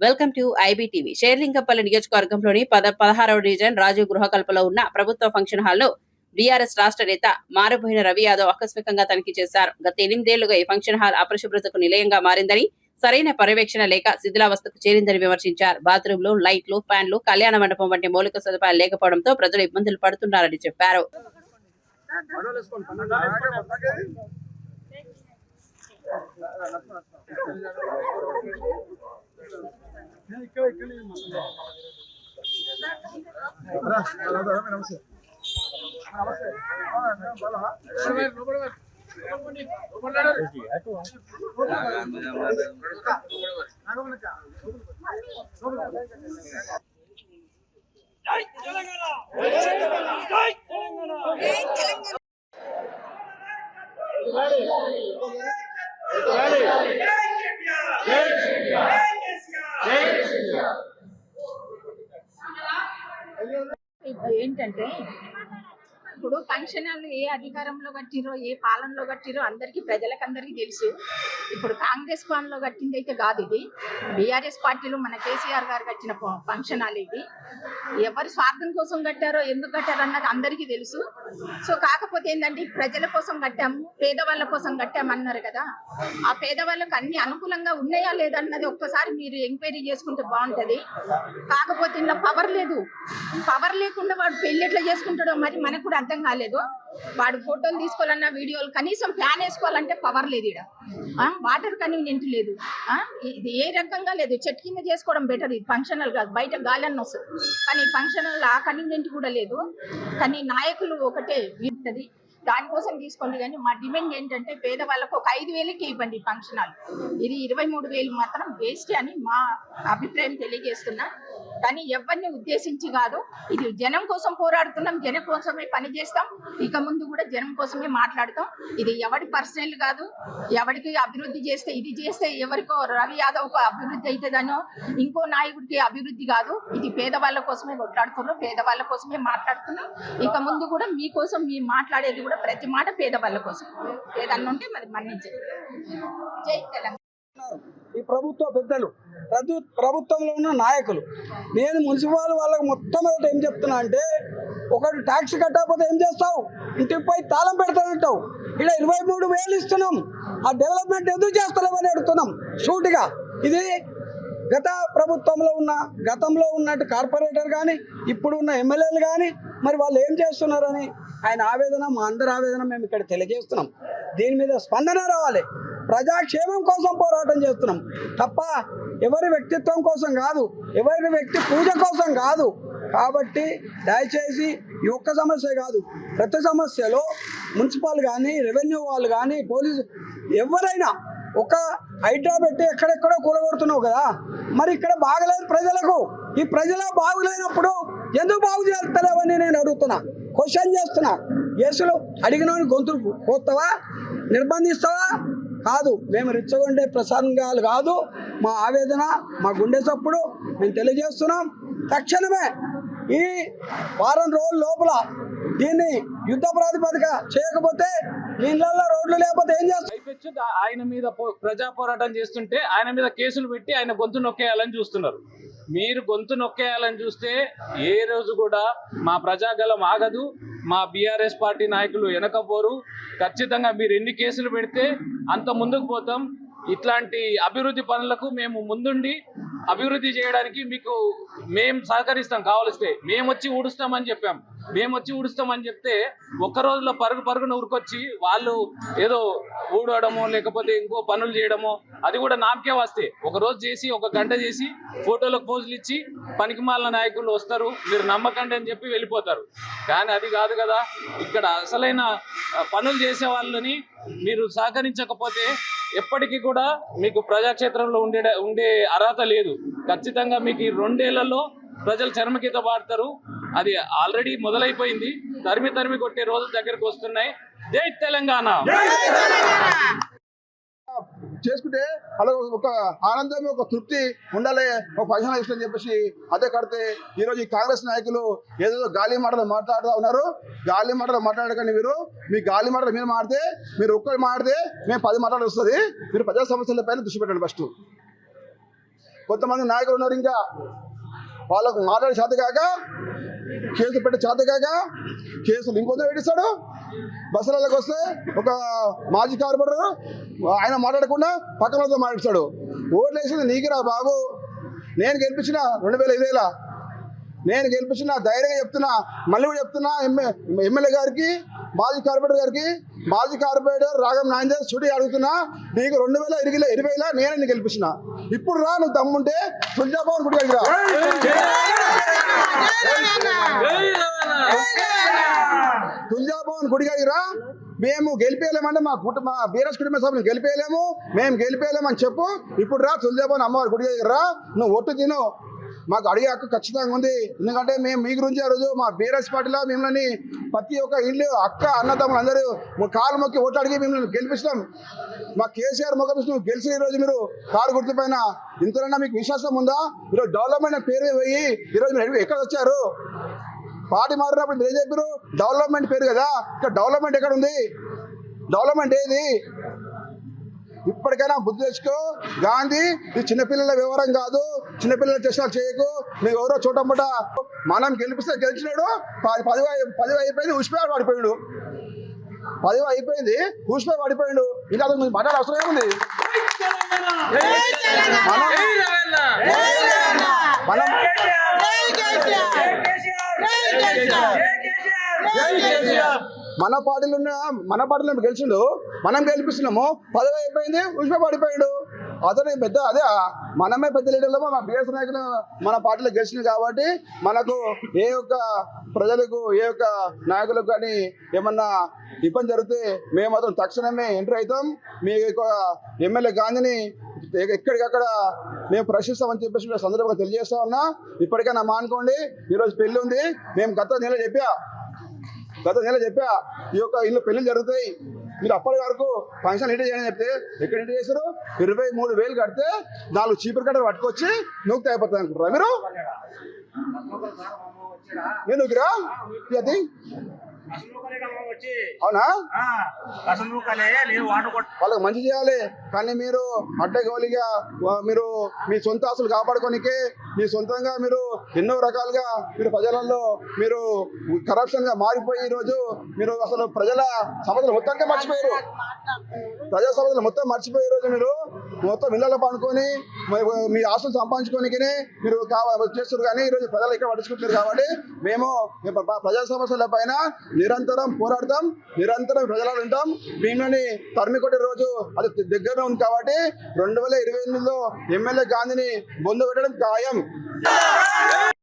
Welcome to IBTV. Serilingampally నియోజకవర్గంలోని 16వ division Rajiv గృహకల్పలో ఉన్న ప్రభుత్వ ఫంక్షన్ హాల్ ను బీఆర్ఎస్ రాష్ట్ర నేత మారుబోయిన రవి యాదవ్ ఆకస్మికంగా తనిఖీ చేశారు. గత 8 ఏళ్లుగా ఈ ఫంక్షన్ హాల్ అపరిశుభ్రతకు నిలయంగా మారిందని, సరైన పర్యవేక్షణ లేక శిథిలావస్థకు చేరిందని విమర్శించారు. బాత్రూంలు, లైట్లు, ఫ్యాన్లు, కళ్యాణ మండపం వంటి మౌలిక సదుపాయాలు లేకపోవడంతో ప్రజలు ఇబ్బందులు పడుతున్నారని చెప్పారు. ఏంటంటే ఇప్పుడు ఫంక్షన్ హాల్ ఏ అధికారంలో కట్టిరో ఏ పాలనలో కట్టిరో ప్రజలకందరికీ తెలుసు. ఇప్పుడు కాంగ్రెస్ పాలనలో కట్టింది అయితే కాదు, ఇది బీఆర్ఎస్ పార్టీలో మన కేసీఆర్ గారు కట్టిన ఫంక్షన్ హాల్. ఇది ఎవరి స్వార్థం కోసం కట్టారో ఎందుకు కట్టారో అన్నది అందరికీ తెలుసు. సో కాకపోతే ఏంటంటే ప్రజల కోసం కట్టాము, పేదవాళ్ళ కోసం కట్టాము అన్నారు కదా. ఆ పేదవాళ్ళకు అన్ని అనుకూలంగా ఉన్నాయా లేదన్నది ఒక్కసారి మీరు ఎంక్వైరీ చేసుకుంటే బాగుంటుంది. కాకపోతే ఇలా పవర్ లేదు. పవర్ లేకుండా వాడు పెళ్లి ఎట్లా చేసుకుంటాడో మరి మనకు కూడా అర్థం కాలేదు. వాడు ఫోటోలు తీసుకోవాలన్నా, వీడియోలు, కనీసం ఫ్యాన్ వేసుకోవాలంటే పవర్ లేదు. ఇక్కడ వాటర్ కన్వీనియంట్ లేదు. ఇది ఏ రకంగా లేదు. చెట్టు కింద చేసుకోవడం బెటర్. ఇది ఫంక్షన్ హాల్ కాదు, బయట గాలి వస్తుంది. కానీ ఫంక్షన్ హాల్ ఆ కన్వీనియంట్ కూడా లేదు. కానీ నాయకులు ఒకటే వీరుతుంది, దానికోసం తీసుకోండి. కానీ మా డిమాండ్ ఏంటంటే పేదవాళ్ళకు ఒక 5,000కి ఇవ్వండి ఫంక్షన్ హాల్. ఇది 23,000 మాత్రం వేస్ట్ అని మా అభిప్రాయం తెలియజేస్తున్నా. కానీ ఎవరిని ఉద్దేశించి కాదు, ఇది జనం కోసం పోరాడుతున్నాం, జనం కోసమే పని చేస్తాం. ఇక ముందు కూడా జనం కోసమే మాట్లాడతాం. ఇది ఎవరి పర్సనల్ కాదు. ఎవరికి అభివృద్ధి చేస్తే, ఇది చేస్తే ఎవరికో రవి యాదవ్కు అభివృద్ధి అవుతుందనో ఇంకో నాయకుడికి అభివృద్ధి కాదు. ఇది పేదవాళ్ళ కోసమే కొట్లాడుతున్నాం, పేదవాళ్ళ కోసమే మాట్లాడుతున్నాం. ఇక ముందు కూడా మీకోసం మీ మాట్లాడేది కూడా ప్రతి మాట పేదవాళ్ళ కోసం. ఏదన్నా ఉంటే మరి మన్నించండి. జై తెలంగాణ. ఈ ప్రభుత్వ పెద్దలు, ప్రభుత్వంలో ఉన్న నాయకులు, నేను మున్సిపల్ వాళ్ళకి మొట్టమొదటి ఏం చెప్తున్నా అంటే, ఒకటి ట్యాక్స్ కట్టకపోతే ఏం చేస్తావు, ఇంటికి పోయి తాళం పెడతానంటావు. ఇక్కడ 23,000 ఇస్తున్నాం, ఆ డెవలప్మెంట్ ఎందుకు చేస్తలేమని అడుగుతున్నాం సూటిగా. ఇది గత ప్రభుత్వంలో ఉన్న, గతంలో ఉన్నట్టు కార్పొరేటర్ కానీ ఇప్పుడు ఉన్న ఎమ్మెల్యేలు కానీ మరి వాళ్ళు ఏం చేస్తున్నారని ఆయన ఆవేదన, మా అందరి ఆవేదన మేము ఇక్కడ తెలియజేస్తున్నాం. దీని మీద స్పందన రావాలి. ప్రజాక్షేమం కోసం పోరాటం చేస్తున్నాం తప్ప ఎవరి వ్యక్తిత్వం కోసం కాదు, ఎవరి వ్యక్తి పూజ కోసం కాదు. కాబట్టి దయచేసి ఈ ఒక్క సమస్య కాదు, ప్రతి సమస్యలో మున్సిపల్ కానీ, రెవెన్యూ వాళ్ళు కానీ, పోలీసు ఎవరైనా ఒక హైడ్రా పెట్టి ఎక్కడెక్కడో కూలగొడుతున్నావు కదా. మరి ఇక్కడ బాగలేదు ప్రజలకు. ఈ ప్రజల బాగులేనప్పుడు ఎందుకు బాగు చేస్తలేవని నేను అడుగుతున్నా, క్వశ్చన్ చేస్తున్నా. కేసులు అడిగినోని గొంతులు పోతావా, నిర్బంధిస్తావా? కాదు. మేము రెచ్చగొండే ప్రసంగాలు కాదు, మా ఆవేదన, మా గుండె చప్పుడు మేము తెలియజేస్తున్నాం. తక్షణమే ఈ వారం రోజుల లోపల దీన్ని యుద్ధ ప్రాతిపదిక చేయకపోతే నీళ్ళల్లో రోడ్లు లేకపోతే ఏం చేస్తారు? ఆయన మీద ప్రజా పోరాటం చేస్తుంటే ఆయన మీద కేసులు పెట్టి ఆయన గొంతు నొక్కేయాలని చూస్తున్నారు. మీరు గొంతు నొక్కేయాలని చూస్తే ఏ రోజు కూడా మా ప్రజాగలం ఆగదు. మా బీఆర్ఎస్ పార్టీ నాయకులు వెనకపోరు. ఖచ్చితంగా మీరు ఎన్ని కేసులు పెడితే అంత ముందుకు పోతాం. ఇట్లాంటి అభివృద్ధి పనులకు మేము ముందుండి అభివృద్ధి చేయడానికి మీకు మేము సహకరిస్తాం. కావలిస్తే మేము వచ్చి ఊడుస్తామని చెప్పాం. మేము వచ్చి ఊడుస్తామని చెప్తే ఒక్క రోజులో పరుగున ఉరికొచ్చి వాళ్ళు ఏదో ఊడవడమో లేకపోతే ఇంకో పనులు చేయడమో, అది కూడా నామకే వస్తే ఒక రోజు చేసి, ఒక గంట చేసి ఫోటోలకు పోజులు ఇచ్చి పనికిమాలిన నాయకులు వస్తారు, మీరు నమ్మకండి అని చెప్పి వెళ్ళిపోతారు. కానీ అది కాదు కదా. ఇక్కడ అసలైన పనులు చేసే వాళ్ళని మీరు సహకరించకపోతే ఎప్పటికీ కూడా మీకు ప్రజాక్షేత్రంలో ఉండే అర్హత లేదు. ఖచ్చితంగా మీకు ఈ 2 ఏళ్లలో ప్రజలు చర్మగీత పాడతారు. అది ఆల్రెడీ మొదలైపోయింది. తరిమి కొట్టే రోజులు దగ్గరకు వస్తున్నాయి. జై తెలంగాణ. చేసుకుంటే అలా ఒక ఆనందం, ఒక తృప్తి ఉండాలి. ఒక ఫంక్షన్ ఇష్టం చెప్పేసి అదే కడితే ఈరోజు ఈ కాంగ్రెస్ నాయకులు ఏదో గాలి మాటలు మాట్లాడుతూ ఉన్నారు. గాలి మాటలు మాట్లాడకండి. మీరు మీ గాలి మాటలు మీరు మాడితే, మీరు ఒక్కరు మాడితే మేము 10 మాటలు వస్తుంది. మీరు ప్రజా సమస్యల పైన దృష్టి పెట్టండి ఫస్ట్. కొంతమంది నాయకులు ఉన్నారు ఇంకా వాళ్ళకు మాట్లాడే చేత కాక కేసులు పెట్టే చేత కాక కేసులు ఇంకొంచెం పెట్టిస్తాడు. బస్సులకు వస్తే ఒక మాజీ కార్పొరేటర్ ఆయన మాట్లాడకుండా పక్కన వాళ్ళతో మాట్లాడిస్తాడు. ఓట్లు వేసింది నీకురా బాబు, నేను గెలిపించిన 2020 నేను గెలిపించిన ధైర్యంగా చెప్తున్నా, మళ్ళీ కూడా చెప్తున్నా ఎమ్మెల్యే గారికి, మాజీ కార్పొరేటర్ గారికి, మాజీ కార్పొరేటర్ రాగం నాంజర్ చుడి అడుగుతున్నా, నీకు 2020 నేనే నీకు గెలిపించిన. ఇప్పుడు రా, నువ్వు దమ్ముంటే తుల్జాభవన్ గుడి దగ్గర తుల్జాభవన్ గుడి దగ్గర మేము గెలిపేయలేమంటే మా బీఆర్ఎస్ కుటుంబ సభ్యులు గెలిపేయలేము, మేము గెలిపేయలేమని చెప్పు. ఇప్పుడు రా తుల్జాభవన్ అమ్మవారి గుడి దగ్గర రా, నువ్వు ఒట్టు తిను. మాకు అడిగే హక్కు ఖచ్చితంగా ఉంది. ఎందుకంటే మేము మీ గురించి ఆ రోజు మా బీఆర్ఎస్ పార్టీలో మిమ్మల్ని ప్రతి ఒక్క ఇల్లు అక్క అన్నదమ్ములు అందరూ కాలు మొక్కి ఓట్లు అడిగి మిమ్మల్ని గెలిపిస్తాం. మా కేసీఆర్ ముఖం నువ్వు గెలిచిన ఈరోజు మీరు కారు గుర్తు పైన ఇంతకన్నా మీకు విశ్వాసం ఉందా? ఈరోజు డెవలప్మెంట్ పేరు పోయి ఈరోజు మీరు ఎక్కడ వచ్చారు? పార్టీ మారినప్పుడు మీరు ఏం చెప్పారు? డెవలప్మెంట్ పేరు కదా, ఇక్కడ డెవలప్మెంట్ ఎక్కడ ఉంది? డెవలప్మెంట్ ఏది? ఇప్పటికైనా బుద్ధి తెచ్చుకో గాంధీ. ఇది చిన్నపిల్లల వ్యవహారం కాదు, చిన్నపిల్లల చేష్టాలు చేయకు. మీకు ఎవరో చోటమ్మట మనం గెలిపిస్తే గెలిచినాడు, 10 అయిపోయింది, ఉష్పేట పడిపోయాడు. 10 అయిపోయింది, ఉష్పేట పడిపోయాడు. ఇంకా అతను మీరు మాట్లాడే అవసరం ఏముంది? మన పార్టీలో గెలిచిండు, మనం గెలిపిస్తున్నాము. 10 అయిపోయింది, ఉష్పేట పడిపోయాడు. అతను పెద్ద అదే మనమే పెద్ద లీడర్లో మా బీఎస్ నాయకులు మన పార్టీలో గెలిచింది కాబట్టి మనకు ఏ ఒక్క ప్రజలకు ఏ ఒక్క నాయకులకు కానీ ఏమన్నా ఇబ్బంది జరిగితే మేము మాత్రం తక్షణమే ఎంటర్ అవుతాం. మీ యొక్క ఎమ్మెల్యే గాంధీని ఎక్కడికక్కడ మేము ప్రశ్నిస్తామని చెప్పేసి సందర్భంగా తెలియజేస్తా ఉన్నా. ఇప్పటికైనా మానుకోండి. ఈరోజు పెళ్లి ఉంది. మేము గత నెల చెప్పా ఈ యొక్క ఇల్లు పెళ్లిళ్ళు జరుగుతాయి, మీరు అప్పటి వరకు ఫంక్షన్ ఇంటి చేయని చెప్తే ఎక్కడ ఇంటి చేశారు? 23,000 కడితే 4 చీపురు కట్టలు పట్టుకొచ్చి నూక్తి అయిపోతుంది అనుకుంటారా మీరు? నేను నూకిరా అది అవునా? వాళ్ళకి మంచి చేయాలి, కానీ మీరు అడ్డగోలిగా మీరు మీ సొంత ఆస్తులు కాపాడుకోనికే మీ సొంతంగా మీరు ఎన్నో రకాలుగా మీరు ప్రజలలో మీరు కరప్షన్ గా మారిపోయి ఈరోజు మీరు అసలు ప్రజల సమస్యలు మొత్తంగా మర్చిపోయారు. ప్రజా సమస్యలు మొత్తం మర్చిపోయే రోజు మీరు మొత్తం ఇళ్లలో పండుకొని మీ ఆస్తులు సంపాదించుకోనికే మీరు చేస్తారు. కానీ ఈరోజు ప్రజలు ఇక్కడ పట్టించుకుంటున్నారు కాబట్టి మేము ప్రజా సమస్యల పైన నిరంతరం పోరాడతాం, నిరంతరం ప్రజలలో ఉంటాం. మిమ్మల్ని తరిమి కొట్టే రోజు అది దగ్గర ఉంది కాబట్టి 2028లో ఎమ్మెల్యే గాంధీని బొందు పెట్టడం ఖాయం.